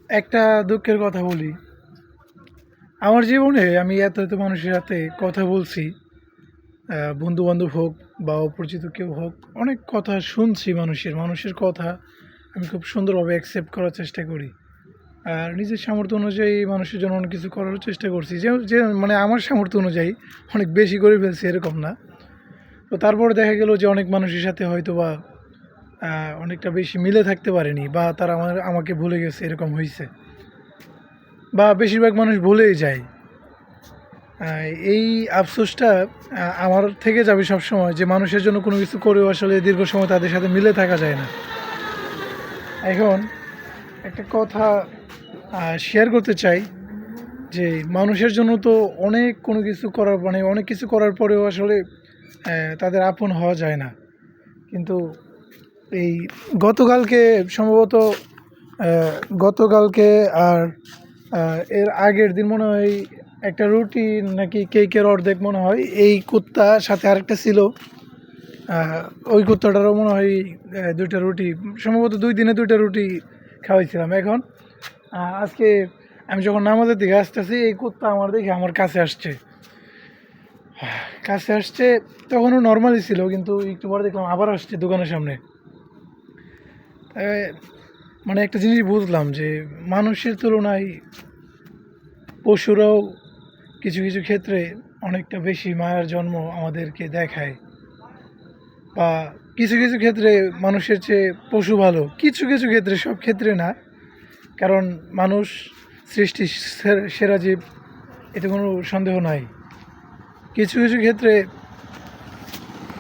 একটা দুঃখের কথা বলি। আমার জীবনে আমি এত এত মানুষের সাথে কথা বলছি, বন্ধু-বান্ধব হোক বা অপরিচিত কেউ হোক, অনেক কথা শুনছি মানুষের কথা আমি খুব সুন্দরভাবে অ্যাকসেপ্ট করার চেষ্টা করি। আর নিজের সামর্থ্য অনুযায়ী মানুষের জন্য অনেক কিছু করারও চেষ্টা করছি। যে যে মানে আমার সামর্থ্য অনুযায়ী অনেক বেশি করে ফেলছি এরকম না। তো তারপরে দেখা গেল যে অনেক মানুষের সাথে হয়তোবা অনেকটা বেশি মিলে থাকতে পারিনি বা তারা আমাকে ভুলে গেছে এরকম হইছে। বা বেশিরভাগ মানুষ ভুলেই যায়। এই আফসোসটা আমার থেকে যাবে সবসময় যে মানুষের জন্য কোনো কিছু করেও আসলে দীর্ঘ সময় তাদের সাথে মিলে থাকা যায় না। এখন একটা কথা শেয়ার করতে চাই যে মানুষের জন্য তো অনেক কোনো কিছু করার অনেক কিছু করার পরেও আসলে তাদের আপন হওয়া যায় না। কিন্তু এই গতকালকে সম্ভবত গতকালকে আর এর আগের দিন মনে হয় একটা রুটি নাকি কেকের অর্ধেক মনে হয় এই কুত্তা সাথে আরেকটা ছিল। আহ, ওই কুত্তাটারও মনে হয় দুইটা রুটি, সম্ভবত 2 দিনে 2টা রুটি খাওয়াইছিলাম। এখন আজকে আমি যখন নামাজের দিকে আসতেছি এই কুত্তা আমার দেখে আমার কাছে আসছে তখনও নর্মালি ছিল, কিন্তু একটু পরে দেখলাম আবার আসছে দোকানের সামনে। আহ, মানে একটা জিনিস বুঝলাম যে মানুষের তুলনায় পশুরাও কিছু কিছু ক্ষেত্রে অনেকটা বেশি মায়ার জন্ম আমাদেরকে দেখায়, বা কিছু কিছু ক্ষেত্রে মানুষের চেয়ে পশু ভালো, কিছু কিছু ক্ষেত্রে, সব ক্ষেত্রে না। কারণ মানুষ সৃষ্টির সেরা জীব, এতে কোনো সন্দেহ নাই। কিছু কিছু ক্ষেত্রে